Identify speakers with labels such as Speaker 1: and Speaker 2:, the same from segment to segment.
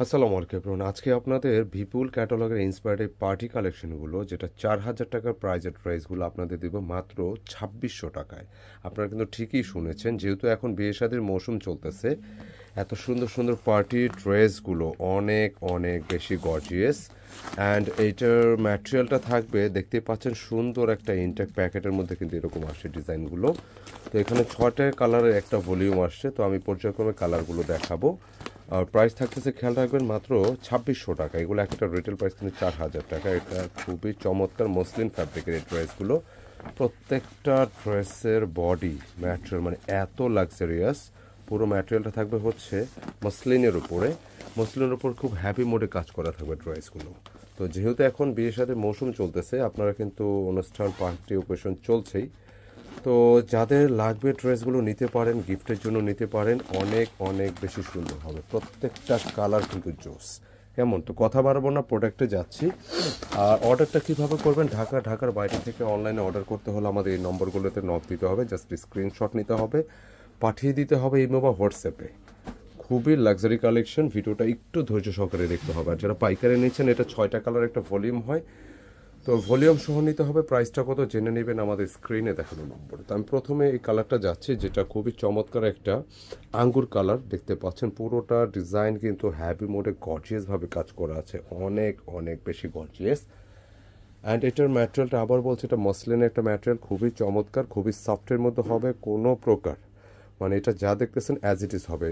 Speaker 1: আসসালামু আলাইকুম। আজকে আপনাদের বিপুল ক্যাটালগের ইন্সপায়ার্ড পার্টি কালেকশনগুলো যেটা 4,000 টাকার প্রাইজের ড্রেসগুলো আপনাদের দেব মাত্র ২৬০০ টাকায়। আপনারা কিন্তু ঠিকই শুনেছেন, যেহেতু এখন বিয়ে শাদির মৌসুম চলতেছে, এত সুন্দর সুন্দর পার্টি ড্রেসগুলো অনেক অনেক বেশি গর্জিয়াস। অ্যান্ড এইটার ম্যাটেরিয়ালটা থাকবে, দেখতে পাচ্ছেন, সুন্দর একটা ইনটেক প্যাকেটের মধ্যে কিন্তু এরকম আসছে ডিজাইনগুলো। তো এখানে 6টা কালারের একটা ভলিউম আসছে, তো আমি পর্যায়ক্রমে কালারগুলো দেখাবো। আর প্রাইস থাকতেছে, খেয়াল রাখবেন, মাত্র ২৬০০ টাকা। এগুলো একটা রিটেল প্রাইস কিন্তু ৪,০০০ টাকা। এটা খুবই চমৎকার মসলিন ফ্যাব্রিকের এই ড্রেসগুলো। প্রত্যেকটা ড্রেসের বডি ম্যাটেরিয়াল মানে এত লাক্সারিয়াস। পুরো ম্যাটেরিয়ালটা থাকবে হচ্ছে মসলিনের উপরে। মসলিনের উপর খুব হ্যাপি মোডে কাজ করা থাকবে ড্রেসগুলো। তো যেহেতু এখন বিয়ের সাথে মৌসুম চলতেছে, আপনারা কিন্তু অনুষ্ঠান পার্টি অকেশন চলছেই, তো যাদের লাগবে ড্রেসগুলো নিতে পারেন, গিফটের জন্য নিতে পারেন। অনেক অনেক বেশি সুন্দর হবে, প্রত্যেকটা কালার কিন্তু জোস। কেমন, তো কথা বাড়াবো না, প্রোডাক্টে যাচ্ছি। আর অর্ডারটা কীভাবে করবেন, ঢাকার বাইরে থেকে অনলাইনে অর্ডার করতে হলে আমাদের এই নম্বরগুলোতে নক দিতে হবে, জাস্ট স্ক্রিনশট নিতে হবে, পাঠিয়ে দিতে হবে ইমো বা হোয়াটসঅ্যাপে। খুবই লাক্সারি কালেকশন, ভিডিওটা একটু ধৈর্য সহকারে দেখতে হবে। আর যারা পাইকারি নিচ্ছেন, এটা 6টা কালার একটা ভলিউম হয়, তো ভলিউম সহ নিতে হবে। প্রাইসটা কত জেনে নেবেন আমাদের স্ক্রিনে দেখানো নম্বরে। তো আমি প্রথমে এই কালারটা যাচ্ছি, যেটা খুবই চমৎকার একটা আঙ্গুর কালার। দেখতে পাচ্ছেন পুরোটা ডিজাইন কিন্তু হ্যাপি মোডে গর্জিয়াসভাবে কাজ করা আছে, অনেক অনেক বেশি গর্জিয়াস। অ্যান্ড এটার ম্যাটেরিয়ালটা আবার বলছি, এটা মসলিনের একটা ম্যাটেরিয়াল, খুবই চমৎকার, খুবই সফটের মধ্যে হবে। কোনো প্রকার মানে এটা যা দেখতেছেন অ্যাজ ইট ইজ হবে,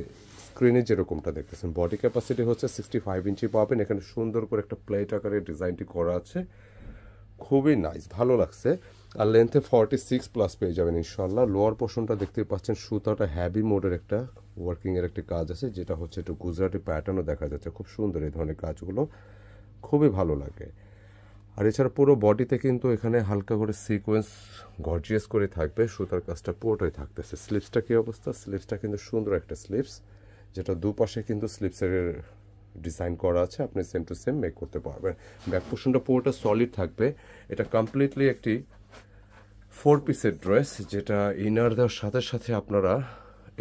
Speaker 1: স্ক্রিনে যেরকমটা দেখতেছেন। বডি ক্যাপাসিটি হচ্ছে 65 ইঞ্চি পাবেন। এখানে সুন্দর করে একটা প্লেট আকারে ডিজাইনটি করা আছে, খুবই নাইস, ভালো লাগছে। আর লেন্থে 46+ পেয়ে যাবেন ইনশাল্লাহ। লোয়ার পোর্শনটা দেখতে পাচ্ছেন, সুতাটা হ্যাভি মোডের একটা ওয়ার্কিংয়ের একটা কাজ আছে, যেটা হচ্ছে একটু গুজরাটি প্যাটার্নও দেখা যাচ্ছে। খুব সুন্দর এই ধরনের কাজগুলো, খুবই ভালো লাগে। আর এছাড়া পুরো বডিতে কিন্তু এখানে হালকা করে সিকোয়েন্স গর্জিয়াস করে থাকবে, সুতার কাজটা পুরোটাই থাকতেছে। স্লিপসটা কী অবস্থা, স্লিপসটা কিন্তু সুন্দর একটা স্লিপস, যেটা দুপাশে কিন্তু স্লিপসের ডিজাইন করা আছে, আপনি সেম টু সেম মেক করতে পারবেন। ব্যাক পোর্শনটা পুরোটা সলিড থাকবে। এটা কমপ্লিটলি একটি 4 পিসের ড্রেস, যেটা ইনার দেওয়ার সাথে সাথে আপনারা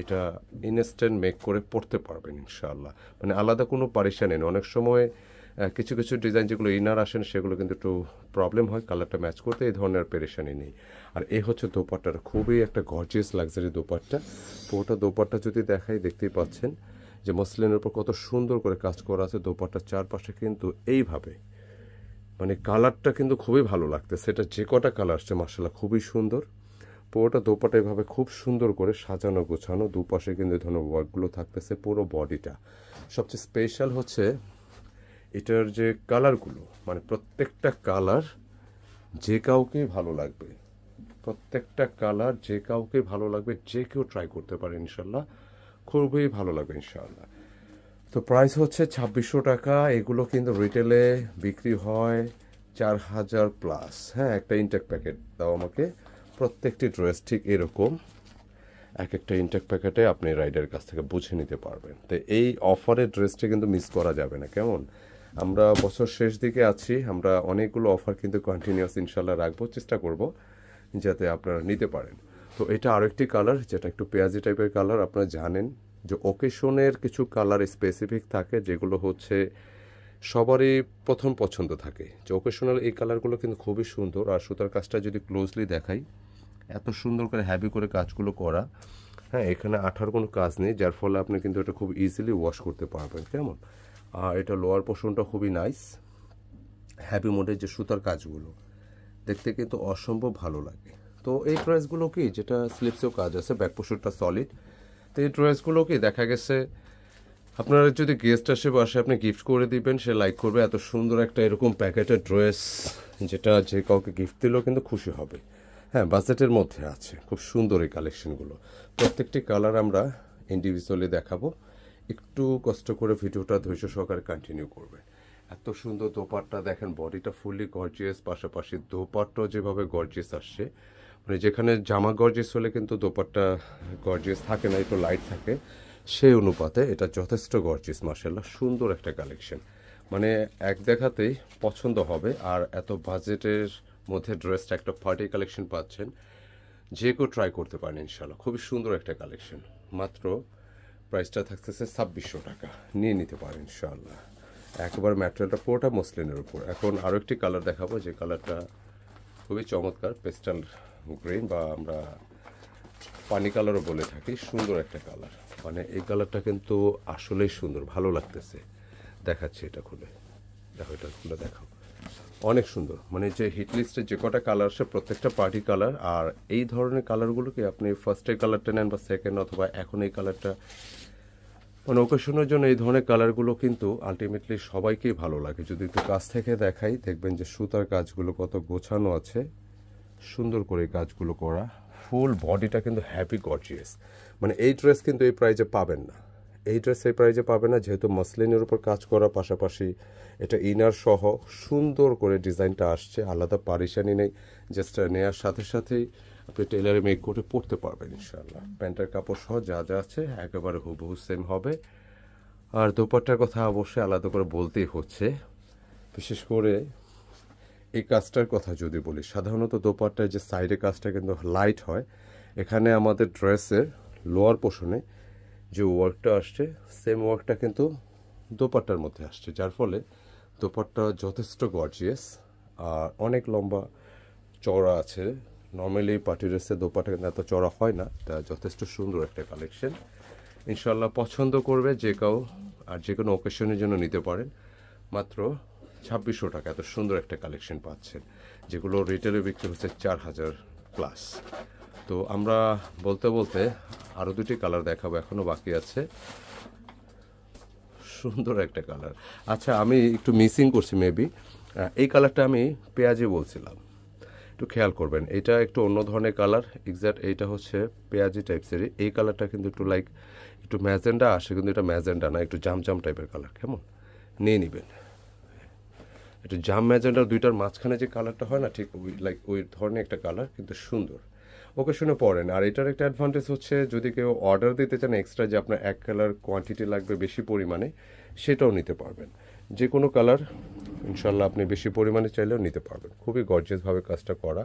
Speaker 1: এটা ইনস্ট্যান্ট মেক করে পরতে পারবেন ইনশাআল্লাহ। মানে আলাদা কোনো পারেশানি নেই। অনেক সময় কিছু কিছু ডিজাইন যেগুলো ইনার আসেন, সেগুলো কিন্তু একটু প্রবলেম হয় কালারটা ম্যাচ করতে, এই ধরনের পেরেশানি নেই। আর এই হচ্ছে দোপাট্টাটা, খুবই একটা গর্জিয়াস লাক্সারি দোপাট্টা। পুরোটা দোপাট্টা যদি দেখাই, দেখতেই পাচ্ছেন যে মসলিনের উপর কত সুন্দর করে কাজ করা আছে। দোপাট্টার চারপাশে কিন্তু এইভাবে মানে কালারটা কিন্তু খুবই ভালো লাগতেছে। এটা যে কটা কালার আসছে মাশাআল্লাহ খুবই সুন্দর। পুরোটা দোপাট্টা এভাবে খুব সুন্দর করে সাজানো গোছানো, দুপাশে কিন্তু এই ধরনের ওয়ার্কগুলো থাকতেছে পুরো বডিটা। সবচেয়ে স্পেশাল হচ্ছে এটার যে কালারগুলো, মানে প্রত্যেকটা কালার যে কাউকেই ভালো লাগবে, প্রত্যেকটা কালার যে কাউকে ভালো লাগবে, যে কেউ ট্রাই করতে পারে ইনশাল্লাহ, খুবই ভালো লাগবে ইনশাল্লাহ। তো প্রাইস হচ্ছে ২৬০০ টাকা। এগুলো কিন্তু রিটেলে বিক্রি হয় ৪,০০০+। হ্যাঁ, একটা ইনটেক প্যাকেট দাও আমাকে। প্রত্যেকটি ড্রেস ঠিক এরকম এক একটা ইনটেক প্যাকেটে আপনি রাইডারের কাছ থেকে বুঝে নিতে পারবেন। তো এই অফারের ড্রেসটা কিন্তু মিস করা যাবে না। কেমন, আমরা বছর শেষ দিকে আছি, আমরা অনেকগুলো অফার কিন্তু কন্টিনিউয়াস ইনশাল্লাহ রাখবো, চেষ্টা করব যাতে আপনারা নিতে পারেন। তো এটা আরেকটি কালার, যেটা একটু পেঁয়াজি টাইপের কালার। আপনারা জানেন যে ওকেশনের কিছু কালার স্পেসিফিক থাকে, যেগুলো হচ্ছে সবারই প্রথম পছন্দ থাকে। যে ওকেশনাল এই কালারগুলো কিন্তু খুবই সুন্দর। আর সুতার কাজটা যদি ক্লোজলি দেখাই, এত সুন্দর করে হ্যাভি করে কাজগুলো করা। হ্যাঁ, এখানে আঠার কোনো কাজ নেই, যার ফলে আপনি কিন্তু এটা খুব ইজিলি ওয়াশ করতে পারবেন। কেমন, আর এটা লোয়ার পোর্শনটা খুবই নাইস, হ্যাভি মোডের যে সুতার কাজগুলো দেখতে কিন্তু অসম্ভব ভালো লাগে। তো এই ড্রেসগুলো কি, যেটা স্লিপসেও কাজ আছে, ব্যাক পোর্শনটা সলিড। তো এই ড্রেসগুলো কি দেখা গেছে আপনারা যদি গেস্ট আসে বাসে, আপনি গিফট করে দিবেন, সে লাইক করবে। এত সুন্দর একটা এরকম প্যাকেটের ড্রেস, যেটা যে কাউকে গিফট দিলেও কিন্তু খুশি হবে। হ্যাঁ, বাজেটের মধ্যে আছে, খুব সুন্দর এই কালেকশনগুলো। প্রত্যেকটি কালার আমরা ইন্ডিভিজুয়ালি দেখাবো। একটু কষ্ট করে ভিডিওটা ধৈর্য সহকারে কন্টিনিউ করবেন। এত সুন্দর দোপাট্টা দেখেন, বডিটা ফুললি গর্জিয়াস, পাশাপাশি দোপাট্টাও যেভাবে গর্জিয়াস আসছে। মানে যেখানে জামা গর্জিয়াস হলে কিন্তু দোপাট্টা গর্জিয়াস থাকে না, একটু লাইট থাকে, সেই অনুপাতে এটা যথেষ্ট গর্জিয়াস। মাশাআল্লাহ, সুন্দর একটা কালেকশন, মানে এক দেখাতেই পছন্দ হবে। আর এত বাজেটের মধ্যে ড্রেসটা একটা পার্টি কালেকশন পাচ্ছেন, যে কেউ ট্রাই করতে পারেন ইনশাআল্লাহ। খুবই সুন্দর একটা কালেকশন, মাত্র প্রাইসটা থাকতেছে 2600 টাকা, নিয়ে নিতে পারেন ইনশাআল্লাহ। একেবারে ম্যাটেরিয়ালটা পুরোটা মসলিনের উপর। এখন আরও একটি কালার দেখাবো, যে কালারটা খুবই চমৎকার, পেস্টাল গ্রিন বা আমরা পানি কালারও বলে থাকি। সুন্দর একটা কালার, মানে এই কালারটা কিন্তু আসলেই সুন্দর, ভালো লাগতেছে। দেখাচ্ছি, এটা খুলে দেখো, এটা খুলে দেখাও, অনেক সুন্দর। মানে যে হিট লিস্টে যে কটা কালার আসে প্রত্যেকটা পার্টি কালার। আর এই ধরনের কালারগুলোকে আপনি ফার্স্টের কালারটা নেন বা সেকেন্ড, অথবা এখন এই কালারটা, মানে ওকেশনের জন্য এই ধরনের কালারগুলো কিন্তু আলটিমেটলি সবাইকেই ভালো লাগে। যদি একটু কাছ থেকে দেখাই, দেখবেন যে সুতার কাজগুলো কত গোছানো আছে, সুন্দর করে কাজগুলো করা, ফুল বডিটা কিন্তু হ্যাপি গর্জিয়াস। মানে এই ড্রেস কিন্তু এই প্রাইজে পাবেন না, এই ড্রেস এই প্রাইজে পাবেন না, যেহেতু মসলিনের উপর কাজ করার পাশাপাশি এটা ইনার সহ সুন্দর করে ডিজাইনটা আসছে, আলাদা পারিশানি নেই। জাস্ট নেওয়ার সাথে সাথেই আপনি টেলারে মেক করে পরতে পারবেন ইনশাআল্লাহ। প্যান্টের কাপড় সহ যা যা আছে একেবারে হুবহু সেম হবে। আর দোপাট্টার কথা অবশ্যই আলাদা করে বলতেই হচ্ছে, বিশেষ করে এই কাজটার কথা যদি বলি, সাধারণত দোপাট্টার যে সাইডে কাজটা কিন্তু লাইট হয়, এখানে আমাদের ড্রেসের লোয়ার পোর্শনে যে ওয়ার্কটা আসছে সেম ওয়ার্কটা কিন্তু দোপাট্টার মধ্যে আসছে, যার ফলে দোপাট্টা যথেষ্ট গর্জিয়াস আর অনেক লম্বা চওড়া আছে। নর্মালি পার্টি ড্রেসের দোপাট্টা কিন্তু এত চওড়া হয় না, তা যথেষ্ট সুন্দর একটা কালেকশন। ইনশাল্লাহ পছন্দ করবে যে কেউ, আর যে কোনো ওকেশনের জন্য নিতে পারেন। মাত্র 2600 টাকা এত সুন্দর একটা কালেকশন পাচ্ছেন, যেগুলো রিটেলে বিক্রি হচ্ছে 4000 প্লাস। তো আমরা বলতে বলতে আরও দুটি কালার দেখাবো, এখনও বাকি আছে। সুন্দর একটা কালার। আচ্ছা, আমি একটু মিসিং করছি মেবি, এই কালারটা আমি পেঁয়াজি বলছিলাম, একটু খেয়াল করবেন। এটা একটু অন্য ধরনের কালার, এক্স্যাক্ট এইটা হচ্ছে পেঁয়াজি টাইপসেরই। এই কালারটা কিন্তু একটু লাইক একটু ম্যাজেন্ডা আসে, কিন্তু এটা ম্যাজেন্ডা না, একটু জাম জাম টাইপের কালার। কেমন, নিয়ে নেবেন। একটু জাম ম্যাজেন্ডার দুইটার মাঝখানে যে কালারটা হয় না, ঠিক ওই লাইক ওই ধরনের একটা কালার, কিন্তু সুন্দর। ওকে শুনে পড়েন। আর এটার একটা অ্যাডভান্টেজ হচ্ছে, যদি কেউ অর্ডার দিতে চান এক্সট্রা, যে আপনার এক কালার কোয়ান্টিটি লাগবে বেশি পরিমাণে, সেটাও নিতে পারবেন। যে কোনো কালার ইনশাল্লাহ আপনি বেশি পরিমাণে চাইলেও নিতে পারবেন। খুবই গর্জিয়াসভাবে কাজটা করা,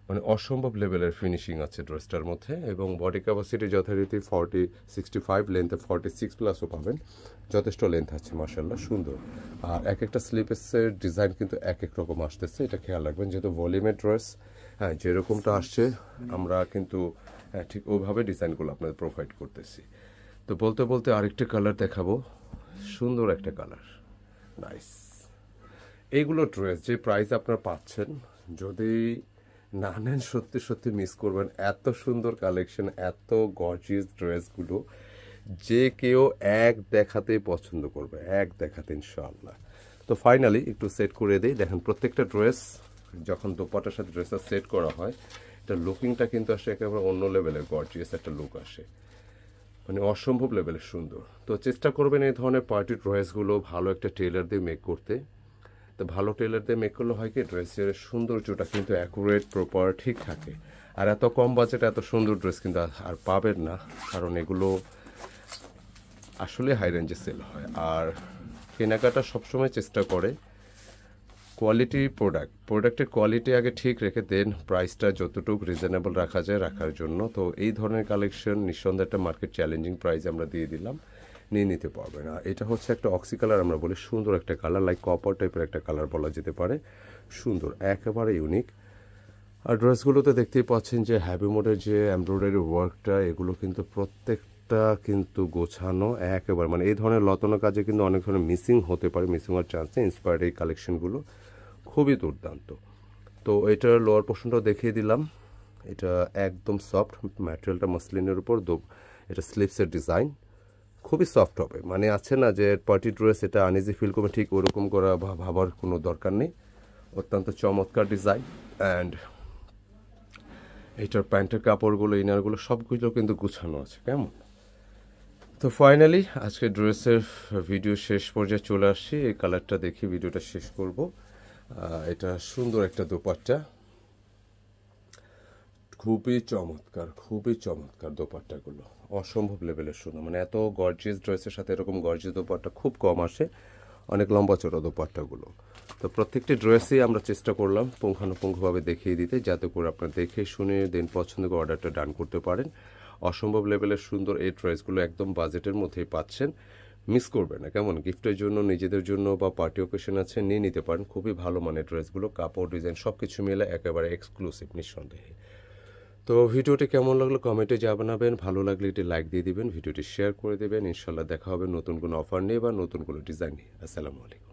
Speaker 1: মানে অসম্ভব লেভেলের ফিনিশিং আছে ড্রেসটার মধ্যে। এবং বডি ক্যাপাসিটি যথারীতি 65, লেন্থে 46 প্লাসও পাবেন, যথেষ্ট লেন্থ আছে মাশাল্লাহ, সুন্দর। আর এক একটা স্লিপসের ডিজাইন কিন্তু এক এক রকম আসতেছে, এটা খেয়াল রাখবেন। যেহেতু ভলিউমের ড্রেস, হ্যাঁ যেরকমটা আসছে আমরা কিন্তু ঠিক ওইভাবে ডিজাইনগুলো আপনাদের প্রোভাইড করতেছি। তো বলতে বলতে আরেকটা কালার দেখাবো, সুন্দর একটা কালার, নাইস। এইগুলো ড্রেস যে প্রাইস আপনারা পাচ্ছেন, যদি না নেন সত্যি সত্যি মিস করবেন। এত সুন্দর কালেকশন, এত গর্জিয়াস ড্রেসগুলো যে কেউ এক দেখাতেই পছন্দ করবে, এক দেখাতে ইনশাআল্লাহ। তো ফাইনালি একটু সেট করে দিই। দেখেন প্রত্যেকটা ড্রেস যখন দোপাট্টার সাথে ড্রেসটা সেট করা হয়, এটা লুকিংটা কিন্তু আসে একেবারে অন্য লেভেলের গর্জিয়াস একটা লুক আসে, মানে অসম্ভব লেভেলের সুন্দর। তো চেষ্টা করবেন এই ধরনের পার্টি ড্রেসগুলো ভালো একটা টেলার দিয়ে মেক করতে। তো ভালো টেলার দিয়ে মেক করলে হয় কি, ড্রেসের সৌন্দর্যটা কিন্তু অ্যাকুরেট প্রপার ঠিক থাকে। আর এত কম বাজেটে এত সুন্দর ড্রেস কিন্তু আর পাবেন না, কারণ এগুলো আসলে হাই রেঞ্জে সেল হয়। আর কেনাকাটা সবসময় চেষ্টা করে কোয়ালিটি প্রোডাক্টের কোয়ালিটি আগে ঠিক রেখে দেন প্রাইসটা যতটুকু রিজনেবল রাখা যায় রাখার জন্য। তো এই ধরনের কালেকশন নিঃসন্দেহে একটা মার্কেট চ্যালেঞ্জিং প্রাইস আমরা দিয়ে দিলাম, নিয়ে নিতে পারবে না। এটা হচ্ছে একটা অক্সি কালার আমরা বলি, সুন্দর একটা কালার, লাইক কপার টাইপের একটা কালার বলা যেতে পারে, সুন্দর একেবারে ইউনিক। আর ড্রেসগুলোতে দেখতেই পাচ্ছেন যে হ্যাভি মোডের যে এমব্রয়ডারি ওয়ার্কটা, এগুলো কিন্তু প্রত্যেকটা কিন্তু গোছানো একেবারে, মানে এই ধরনের লতানো কাজে কিন্তু অনেক ধরনের মিসিং হতে পারে, মিসিং হওয়ার চান্স নেই। ইন্সপায়ার্ড এই কালেকশনগুলো খুবই দুর্দান্ত। তো এটার লোয়ার পোর্শনটাও দেখিয়ে দিলাম, এটা একদম সফট ম্যাটেরিয়ালটা মসলিনের উপর, এটা স্লিপসের ডিজাইন খুবই সফট হবে। মানে আছে না যে পার্টি ড্রেস এটা আনইজি ফিল করবে, ঠিক ওরকম করা ভাবার কোনো দরকার নেই। অত্যন্ত চমৎকার ডিজাইন। অ্যান্ড এটার প্যান্টের কাপড়গুলো, ইনারগুলো সবগুলো কিন্তু গুছানো আছে। কেমন, তো ফাইনালি আজকে ড্রেসের ভিডিও শেষ পর্যায়ে চলে আসছি। এই কালারটা দেখি ভিডিওটা শেষ করব। এটা সুন্দর একটা দোপাট্টা, খুবই চমৎকার দোপাট্টাগুলো, অসম্ভব লেভেলের সুন্দর। মানে এত গর্জিয়াস ড্রেসের সাথে এরকম গর্জিয়াস দোপাট্টা খুব কম আসে, অনেক লম্বা চড়া দোপাট্টাগুলো। তো প্রত্যেকটি ড্রেসই আমরা চেষ্টা করলাম পুঙ্খানুপুঙ্খভাবে দেখিয়ে দিতে, যাতে করে আপনারা দেখে শুনে দেন পছন্দ করে অর্ডারটা ডান করতে পারেন। অসম্ভব লেভেলের সুন্দর এই ড্রেসগুলো একদম বাজেটের মধ্যেই পাচ্ছেন। মিস করবেন না, কেমন? গিফটের জন্য, নিজেদের জন্য বা পার্টি অকেশন আছে নিয়ে নিতে পারেন। খুবই ভালো মানের ড্রেসগুলো, কাপড়, ডিজাইন সব কিছু মিলে একেবারে এক্সক্লুসিভ নিঃসন্দেহে। তো ভিডিওটি কেমন লাগলো কমেন্টে জানাবেন। ভালো লাগলে একটি লাইক দিয়ে দিবেন, ভিডিওটি শেয়ার করে দেবেন। ইনশাল্লাহ দেখা হবে নতুন কোনো অফার নিয়ে বা নতুন কোনো ডিজাইন নিয়ে। আসসালামু আলাইকুম।